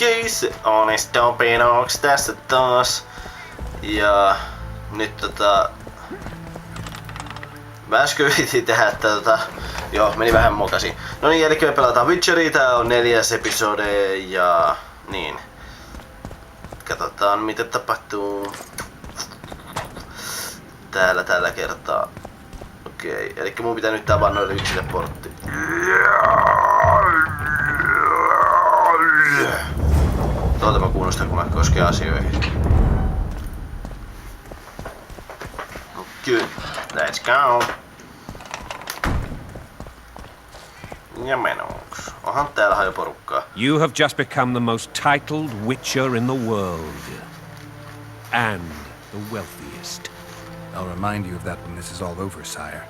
Okei, se on Stopinox tässä taas. Ja nyt mä äsken yritin tehdä, että joo, meni vähän mokasi. No niin, eli me pelataan Witcheria, tää on 4. episode ja niin. Katsotaan mitä tapahtuu. Täällä tällä kertaa. Okei, eli mun pitää nyt vaan noille yksille portti. Tuolta mä kuulostan kun mä koskeen asioihin. Okei, let's go. Ja menoks. Onhan täällä jo porukkaa. You have just become the most titled witcher in the world. And the wealthiest. I'll remind you of that when this is all over, sire.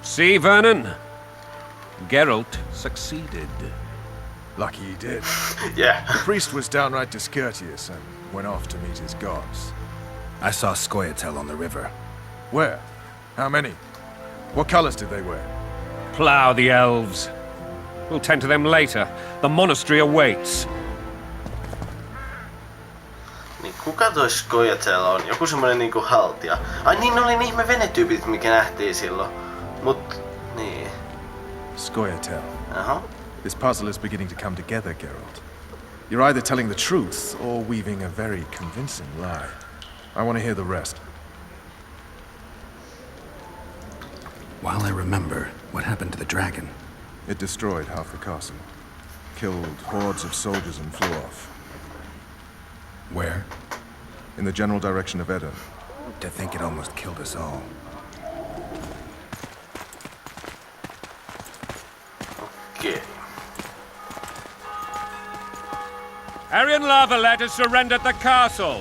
See, Vernon? Geralt succeeded. Lucky he did. Yeah. The priest was downright discourteous and went off to meet his gods. I saw Scoia'tael on the river. Where? How many? What colors did they wear? Plough the elves. We'll tend to them later. The monastery awaits. Niin kuka toi Scoia'tael on? Joku semmonen niinku haltija. Ai niin, ne oli ne ihme venetyypit, mikä nähtiin silloin. Mut, niin. Scoia'tael. Aha. This puzzle is beginning to come together, Geralt. You're either telling the truth or weaving a very convincing lie. I want to hear the rest. While I remember, what happened to the dragon? It destroyed half the castle. Killed hordes of soldiers and flew off. Where? In the general direction of Edda. To think it almost killed us all. Okei. Aryan Lavalet has surrendered the castle.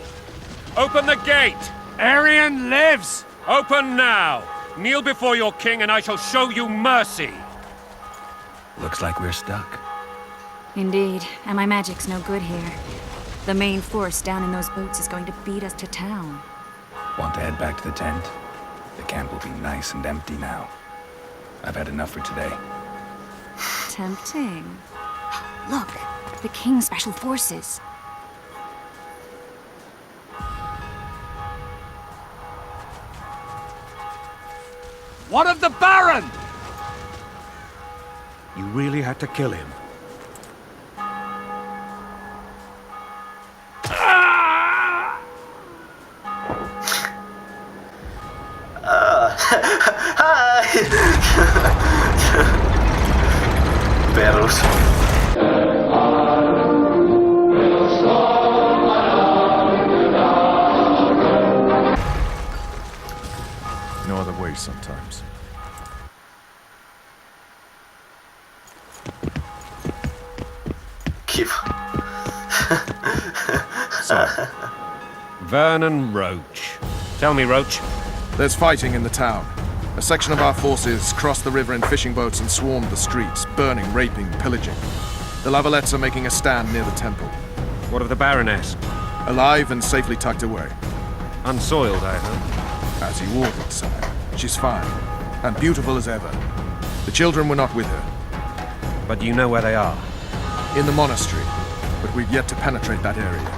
Open the gate. Aryan lives! Open now. Kneel before your king and I shall show you mercy. Looks like we're stuck. Indeed, and my magic's no good here. The main force down in those boats is going to beat us to town. Want to head back to the tent? The camp will be nice and empty now. I've had enough for today. Tempting. Look, the King's special forces. What of the Baron? You really had to kill him. Hi! Perus. No other way sometimes. Kiva. Vernon Roach. Tell me, Roach. There's fighting in the town. A section of our forces crossed the river in fishing boats and swarmed the streets, burning, raping, pillaging. The Lavalets are making a stand near the temple. What of the Baroness? Alive and safely tucked away. Unsoiled, I hope. As you ordered, sire. She's fine, and beautiful as ever. The children were not with her. But you know where they are. In the monastery, but we've yet to penetrate that area.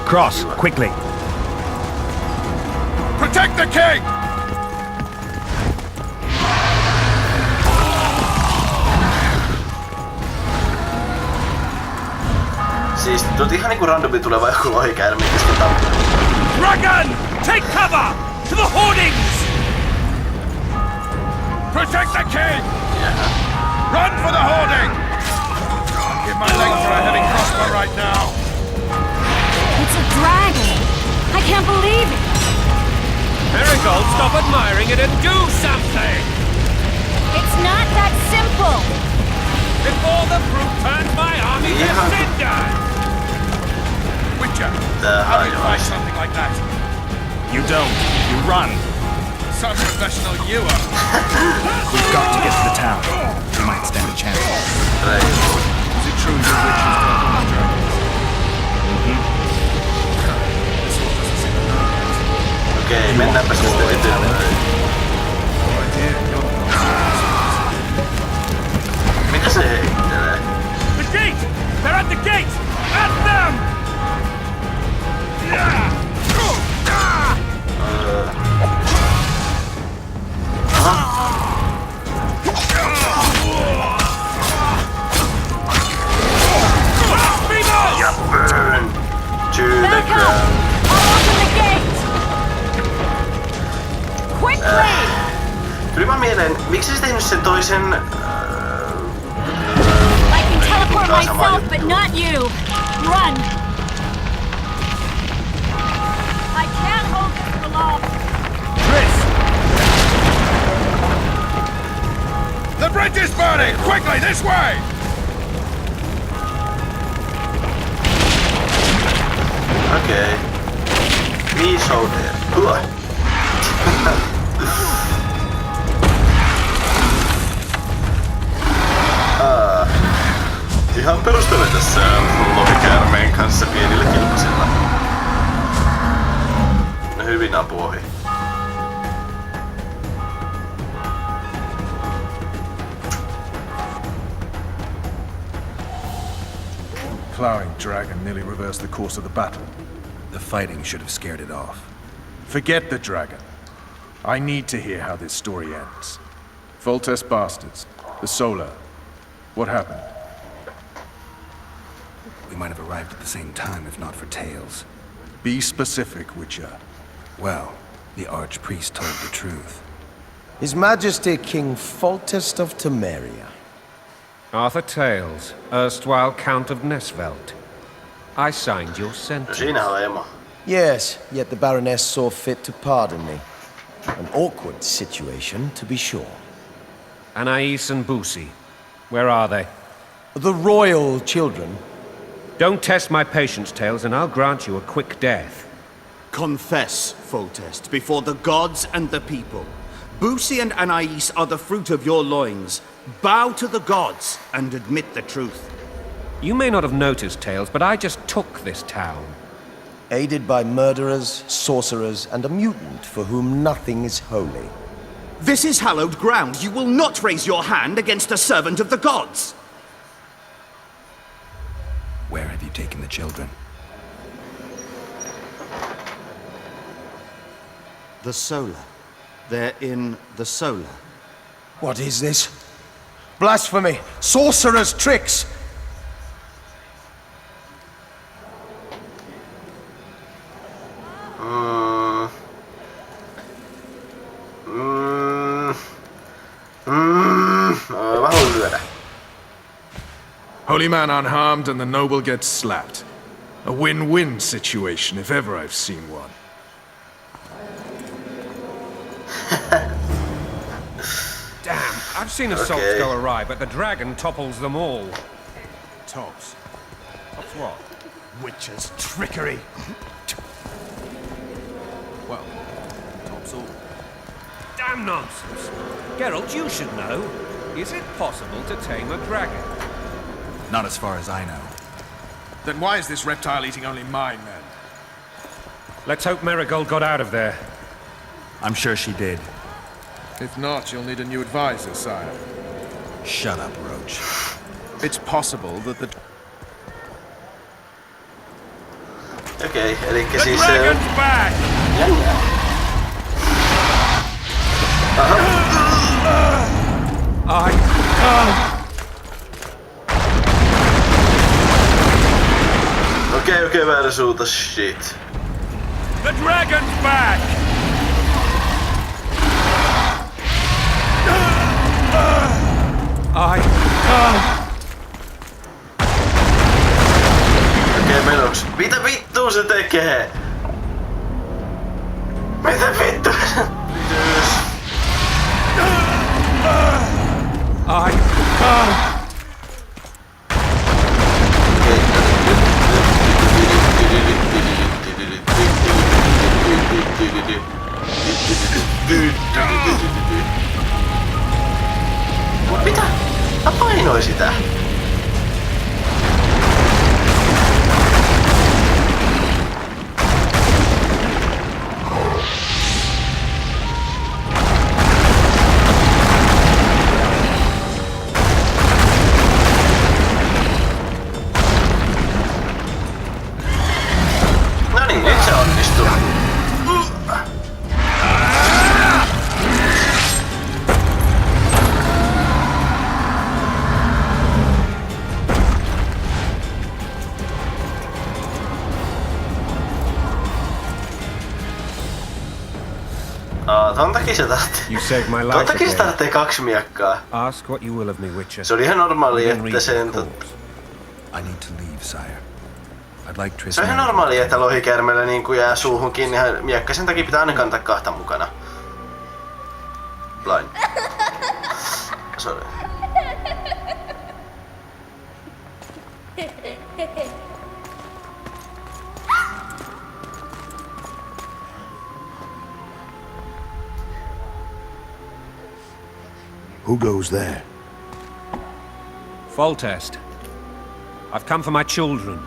Cross, quickly. Protect the king! Siis ihan niinku randomi tuleva joku lohikäärme, mistä tappaa. Dragon! Take cover! To the hoardings! Protect the king! Run for the hoarding! Give my leg for a heavy crossbow right now. It's a dragon! I can't believe it! Marigold, stop admiring it and do something! It's not that simple! Before the fruit turns my army to cinder! Witcher, The how do you fight high something like that? You don't. You run. Some professional you are. We've got to get to the town. We might stand a chance. Is it true your witches don't want dragons? Okei, mennäänpä sitten eteenpäin. Tuli vaan mieleen, miksi sä tehnyt sen toisen... I can teleport Taas sama myself, juttu. but not you. Run. I can't hold this for long. The bridge is burning! Quickly, this way! Okei. Me so there. Huah. Ihan perustelen tässä lohikäärmeen kanssa pienillä kilpasilla. No hyvin apuohi. Plowing dragon nearly reversed the course of the battle. The fighting should have scared it off. Forget the dragon. I need to hear how this story ends. Foltest bastards. The Solar. What happened? We might have arrived at the same time if not for Tails. Be specific, Witcher. Well, the Archpriest told the truth. His Majesty King Foltest of Temeria. Arthur Tales, erstwhile Count of Nesvelt. I signed your No sentence. siinä on emo. Yes, yet the Baroness saw fit to pardon me. An awkward situation, to be sure. Anais and Boosie, where are they? The royal children. Don't test my patience, Tales, and I'll grant you a quick death. Confess, Foltest, before the gods and the people. Boosie and Anais are the fruit of your loins. Bow to the gods and admit the truth. You may not have noticed, Tales, but I just took this town. Aided by murderers, sorcerers, and a mutant for whom nothing is holy. This is hallowed ground. You will not raise your hand against a servant of the gods. Where have you taken the children? The Solar. They're in the Solar. What is this? Blasphemy! Sorcerer's tricks! Mä haluan lyödä. Holy man unharmed and the noble gets slapped. A win-win situation, if ever I've seen one. Damn, I've seen assaults Okay. go awry, but the dragon topples them all. Tops? Tops what? Witcher's trickery. Well, tops all. Damn nonsense. Geralt, you should know. Is it possible to tame a dragon? Not as far as I know. Then why is this reptile eating only my men? Let's hope Marigold got out of there. I'm sure she did. If not, you'll need a new advisor, sire. Shut up, Roach. It's possible that the... Okei, elikkä The siis... dragon's back! Jännää. Okei, väärä suunta, shit. The dragon's back! Okei, menoks. Mitä vittua se tekee? Mitä vittua se... Mitä? Mä painoin sitä. ton takia se tarvitsee. You saved my Ton life takia se again. tarvitsee 2 miekkaa. Ask what you will of me, Witcher. Se oli ihan normaali, Within että reason, sen... of course. I need to leave, sire. I'd like Triss. Se on ihan normaali, että lohikärmellä niin kuin jää suuhun kiinni. Miekka sen takia pitää aina kantaa 2 mukana. Blind. Sorry. Who goes there? Foltest. I've come for my children.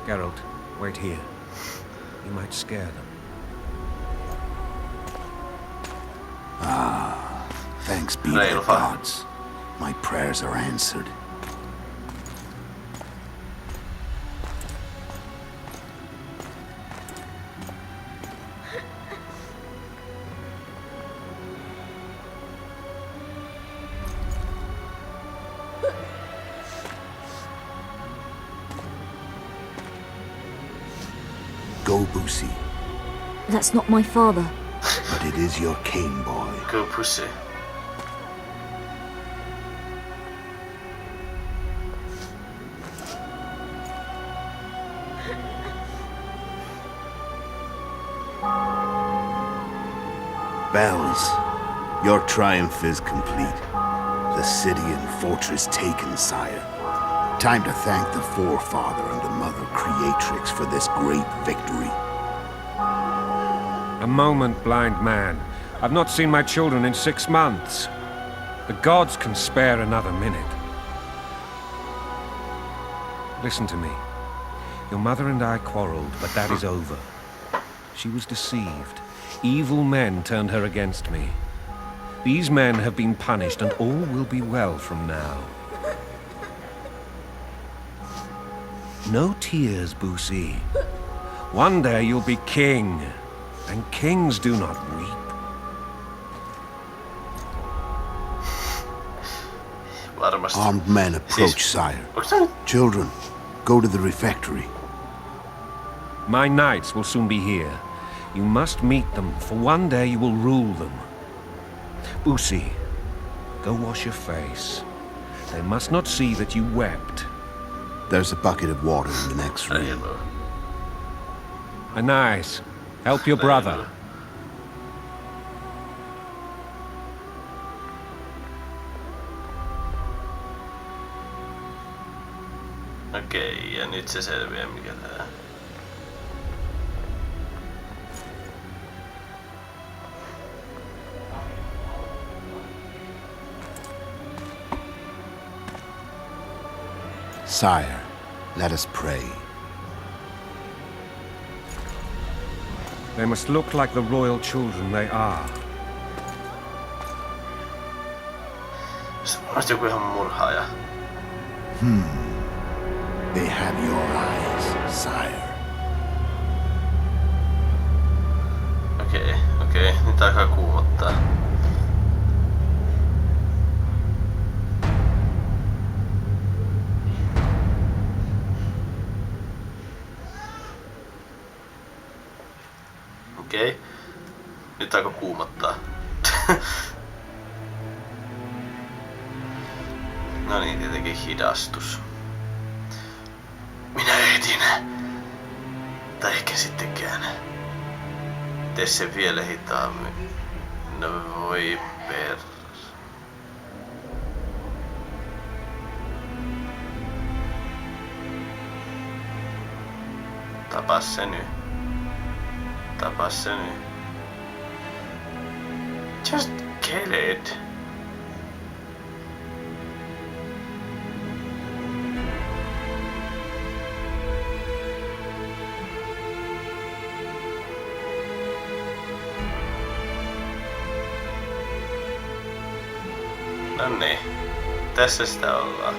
Geralt, wait here. You might scare them. Thanks be to Reilu the fa. gods. My prayers are answered. Go, Boosie. That's not my father. But it is your king, boy. Go pussy. Bells, your triumph is complete. The city and fortress taken, sire. Time to thank the forefather and the mother creatrix for this great victory. A moment, blind man. I've not seen my children in 6 months. The gods can spare another minute. Listen to me. Your mother and I quarreled, but that is over. She was deceived. Evil men turned her against me. These men have been punished, and all will be well from now. No tears, Boosie. One day you'll be king, and kings do not weep. Varmasti. Armed men approach, sire. Onks tää nyt? Children, go to the refectory. My knights will soon be here. You must meet them, for one day you will rule them. Boosie, go wash your face. They must not see that you wept. There's a bucket of water in the next room. Reilu. Anais, help your brother. Okei, ja nyt se selviää mikä tää. Sire, let us pray. They must look like the royal children they are. Se on varmasti joku ihan murhaaja. They have your eyes, sire. Okei, nyt alkaa kuumottaa. Okei. Nyt alkaa kuumottaa. No niin, tietenkin hidastus. Minä ehdin. Tai ehkä sittenkään. Tee se vielä hitaammin. No voi per... Tapas se nyt. Tapas se nyt. Just kill it. No niin. Tässä sitä ollaan.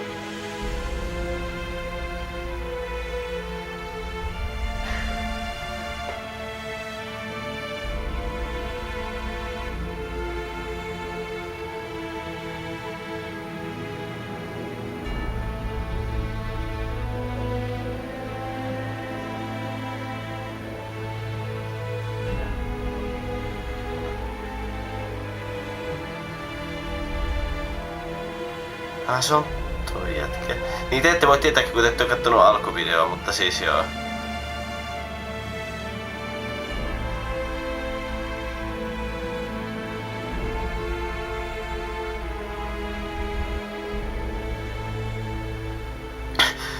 Se on toi jätkä. Niin te ette voi tietääkin, kun te ette ole kattonut alkuvideoa, mutta siis joo.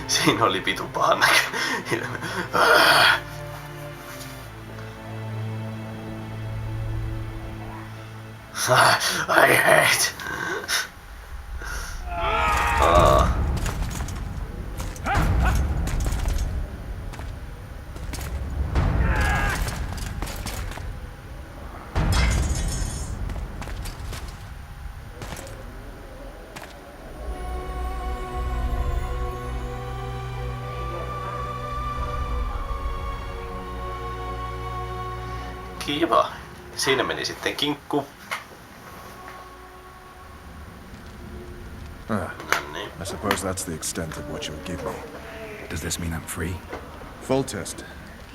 Siinä oli vitun pahan näkö. I hate. Kiva. Siinä meni sitten kinkku. I suppose that's the extent of what you'll give me. Does this mean I'm free? Foltest,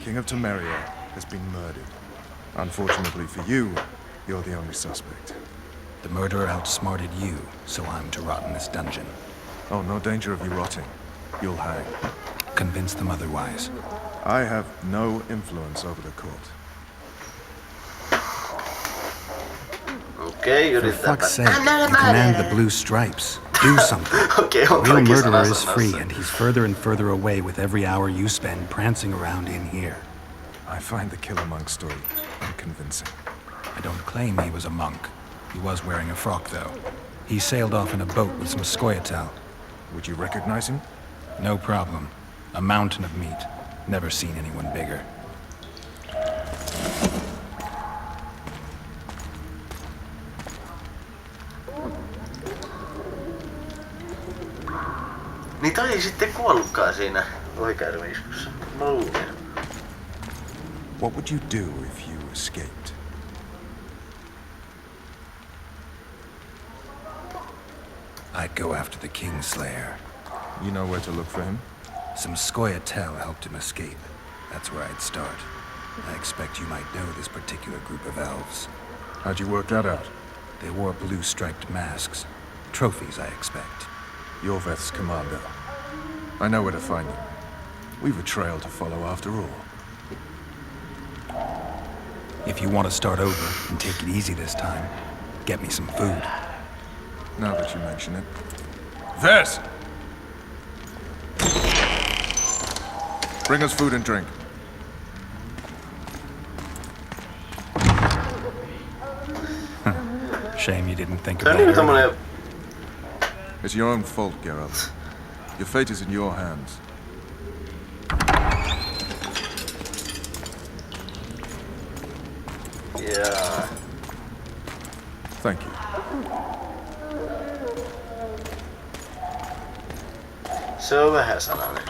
King of Temeria, has been murdered. Unfortunately for you, you're the only suspect. The murderer outsmarted you, so I'm to rot in this dungeon. Oh, no danger of you rotting. You'll hang. Convince them otherwise. I have no influence over the court. Okei, For yritetäänpä. fuck's sake, you command the blue stripes. Do something. Okei, The on real toikin murderer is sanassa. free, and he's further and further away with every hour you spend prancing around in here. I find the Killer Monk story unconvincing. I don't claim he was a monk. He was wearing a frock, though. He sailed off in a boat with some Skoyatel. Would you recognize him? No problem. A mountain of meat. Never seen anyone bigger. Niin toi ei sitten kuollutkaan siinä oikeudenoiskussa. Mä luulin. What would you do if you escaped? I'd go after the Kingslayer. You know where to look for him? Some Skoyatel helped him escape. That's where I'd start. I expect you might know this particular group of elves. How'd you work that out? They wore blue-striped masks. Trophies, I expect. You're Veth's commander. I know where to find you. We've a trail to follow after all. If you want to start over and take it easy this time, get me some food. Now that you mention it. Veth! Bring us food and drink. Shame you didn't think Tää on about niinku it. tommonen. It's your own fault, Geralt. Your fate is in your hands. Jaa. Thank you. Se on vähän sananen.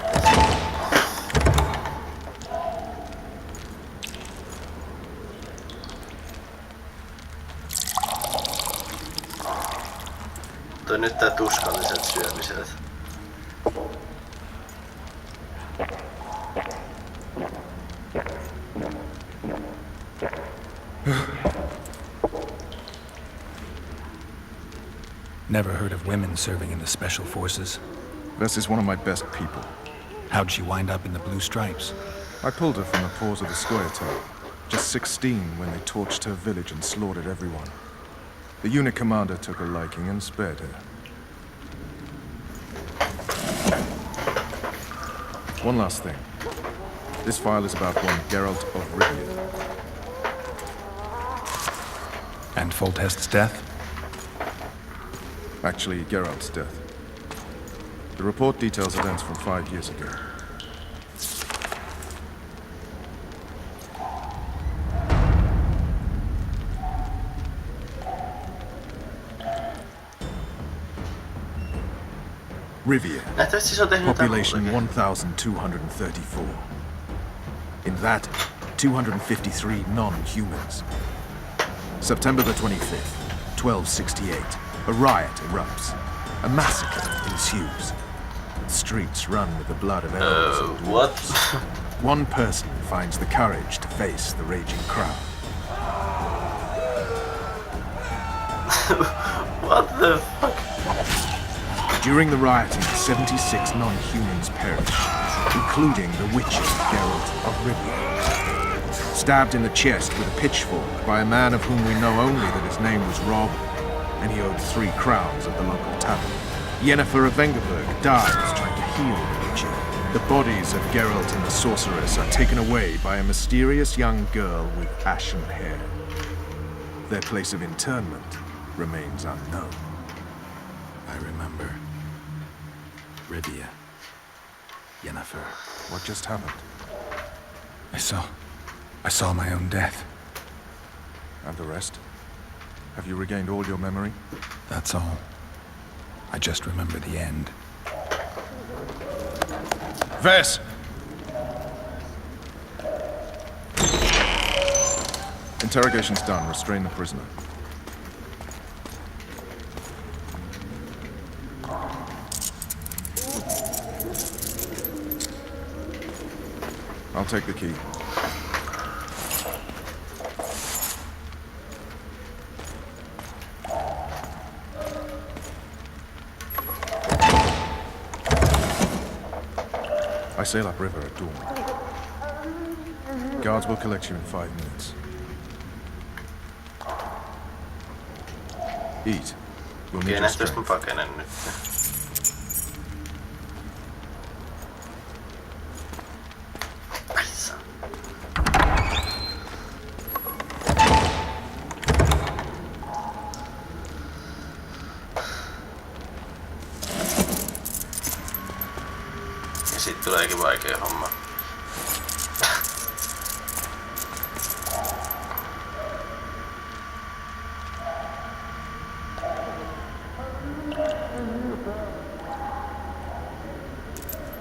Toi nyt tää tuskalliset syömiset. Never heard of women serving in the special forces. Veth is one of my best people. How'd she wind up in the blue stripes? I pulled her from the paws of the Skoyatel. Just 16 when they torched her village and slaughtered everyone. The unit commander took a liking and spared her. One last thing. This file is about one Geralt of Rivia. And Foltest's death? Actually, Geralt's death. The report details events from 5 years ago. Rivia. Nähtävästi se on tehnyt jotain Population muuta. 1,234. In that, 253 non-humans. September the 25th, 1268, a riot erupts. A massacre ensues. The streets run with the blood of elves and What? dwarves. One person finds the courage to face the raging crowd. What the fuck? During the rioting, 76 non-humans perished, including the witches Geralt of Rivia. Stabbed in the chest with a pitchfork by a man of whom we know only that his name was Rob, and he owed 3 crowns at the local tavern. Yennefer of Vengerberg dies trying to heal the witcher. The bodies of Geralt and the sorceress are taken away by a mysterious young girl with ashen hair. Their place of internment remains unknown. I remember. Rivia. Yennefer. What just happened? I saw my own death. And the rest? Have you regained all your memory? That's all. I just remember the end. Vess! Interrogation's done. Restrain the prisoner. I'll take the key. I sail upriver at dawn. Guards will collect you in 5 minutes. Eat. We'll need your strength. Pakenen nyt. Ja sit tuleekin vaikea homma.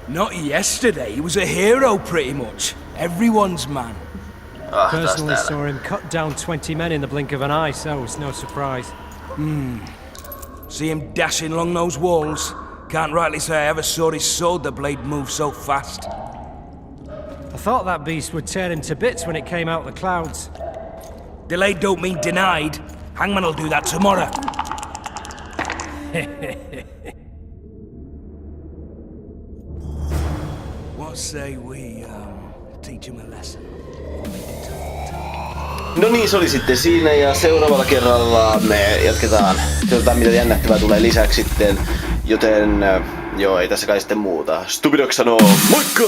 Not yesterday, he was a hero pretty much. Everyone's man. Personally saw him cut down 20 men in the blink of an eye, so it's no surprise. See him dashing along those walls? Can't rightly say I ever saw his sword the blade move so fast. I thought that beast would tear him to bits when it came out the clouds. Delayed don't mean denied. Hangman'll do that tomorrow. What say we teach him a lesson? No niin, se oli sitten siinä ja seuraavalla kerralla me jatketaan. Katsotaan mitä jännittävää tulee lisäksi sitten. Joten joo, ei tässä kai sitten muuta. Stupidox sanoo moikka!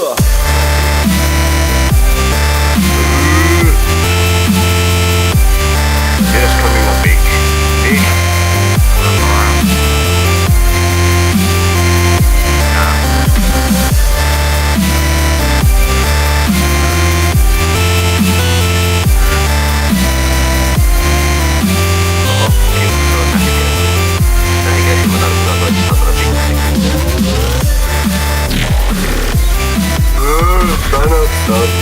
Stop.